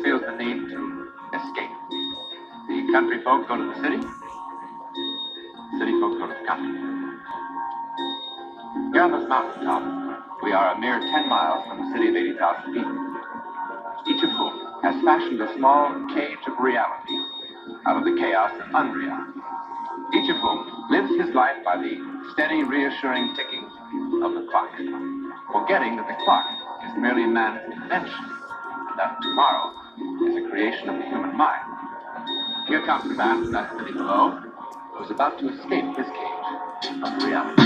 feels the need to escape. The country folk go to the city. City folk go to the country. Here on this mountaintop, we are a mere 10 miles from a city of 80,000 people, each of whom has fashioned a small cage of reality out of the chaos of unreality. Each of whom lives his life by the steady, reassuring ticking of the clock, forgetting that the clock is merely man's invention, and that tomorrow is a creation of the human mind. Here comes the man from that city below, who is about to escape his cage of reality.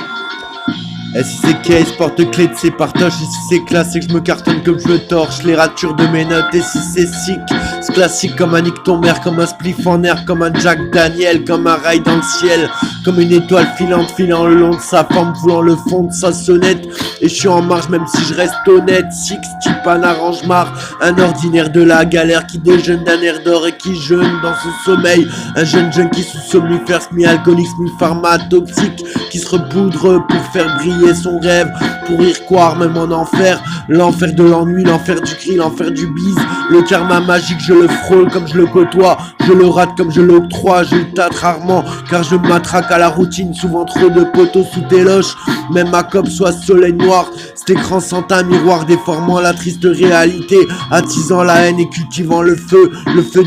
Et si c'est case, porte-clés de ses partages, et si c'est classe, c'est que je me cartonne comme je le torche les ratures de mes notes, et si c'est sick, c'est classique comme un nick ton mère, comme un spliff en air, comme un Jack Daniel, comme un rail dans le ciel, comme une étoile filante, filant le long de sa forme, voulant le fond de sa sonnette, et je suis en marge même si je reste honnête, six type un arrange-marre, un ordinaire de la galère qui déjeune d'un air d'or et qui jeûne dans son sommeil, un jeune qui sous somnifère, semi-alcoolique, semi-pharma toxique, qui se repoudre pour faire briller son rêve, pour y croire même en enfer, l'enfer de l'ennui, l'enfer du cri, l'enfer du bise, le karma magique je le frôle comme je le côtoie, je le rate comme je l'octroie, je le tâte rarement car je m'attraque à la routine, souvent trop de poteaux sous tes loches, même ma cope soit soleil noir, cet écran sans un miroir déformant la triste réalité, attisant la haine et cultivant le feu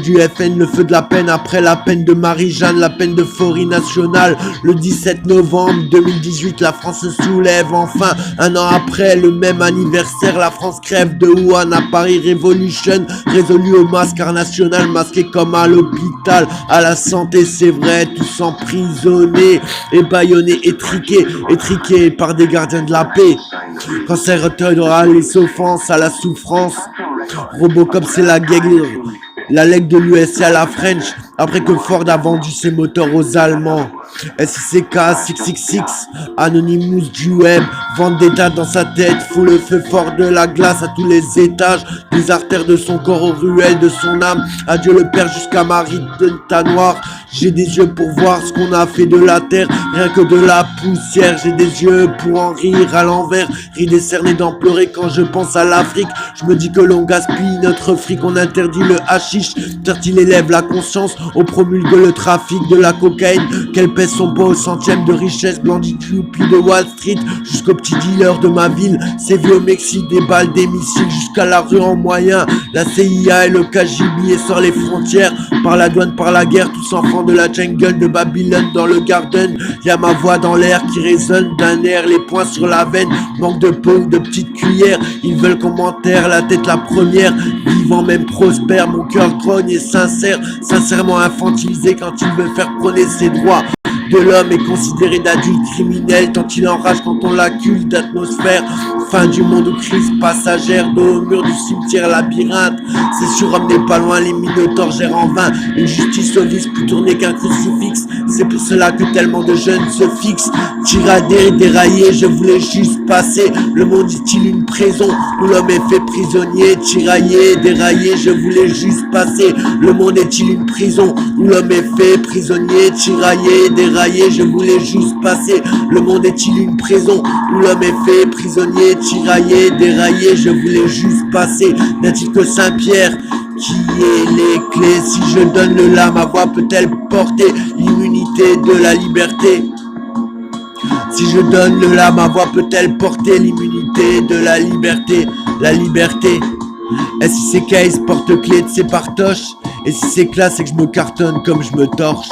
du FN, le feu de la peine après la peine de Marie-Jeanne, la peine d'euphorie nationale, le 17 novembre 2018 la France se soulève enfin, un an après le même anniversaire, la France crève de Wuhan à Paris Revolution, résolu au mascar national, masqué comme à l'hôpital, à la santé c'est vrai, tous emprisonnés, ébaillonnés, étriqués par des gardiens de la paix, cancer oral, les offenses à la souffrance, Robocop c'est la guerre, la leg de l'US à la French, après que Ford a vendu ses moteurs aux Allemands. SICK 666, Anonymous du web, Vendetta dans sa tête, fout le feu fort de la glace à tous les étages, des artères de son corps aux ruelles de son âme, adieu le père jusqu'à Marie de ta noire, j'ai des yeux pour voir ce qu'on a fait de la terre, rien que de la poussière, j'ai des yeux pour en rire à l'envers, rire décerné d'en pleurer quand je pense à l'Afrique, je me dis que l'on gaspille notre fric, on interdit le hashish, il élève la conscience, on promulgue le trafic de la cocaïne, qu'elle pèse son poids au centième de richesse, bandit youpi de Wall Street, jusqu'au petit dealer de ma ville, c'est vieux au Mexique, des balles, des missiles, jusqu'à la rue en moyen, la CIA et le KGB et sort les frontières, par la douane, par la guerre, tous enfants de la jungle de Babylone dans le garden, y'a ma voix dans l'air qui résonne d'un air, les poings sur la veine, manque de peau ou de petites cuillères, ils veulent qu'on m'enterre la tête la première, vivant même prospère, mon cœur grogne et sincère, sincèrement infantilisé quand il veut faire prôner ses droits. De l'homme est considéré d'adulte criminel tant il enrage quand on l'accuse d'atmosphère. Fin du monde ou crise passagère, dos au mur du cimetière labyrinthe. C'est sûr, homme n'est pas loin, les minotaures gèrent en vain une justice au vice plus tournée qu'un crucifix. C'est pour cela que tellement de jeunes se fixent. Tiradé, déraillé, je voulais juste passer. Le monde est-il une prison où l'homme est fait prisonnier? Tiraillé, déraillé, je voulais juste passer. Le monde est-il une prison où l'homme est fait prisonnier? Tiraillé, déraillé, je voulais juste passer. Le monde est-il une prison où l'homme est fait prisonnier? Tiraillé, déraillé, je voulais juste passer. N'a-t-il que Saint-Pierre qui est les clés? Si je donne le la, ma voix peut-elle porter l'immunité de la liberté? Si je donne le la, ma voix peut-elle porter l'immunité de la liberté? La liberté. Et si c'est case, porte-clés de ses partoches? Et si c'est classe, c'est que je me cartonne comme je me torche.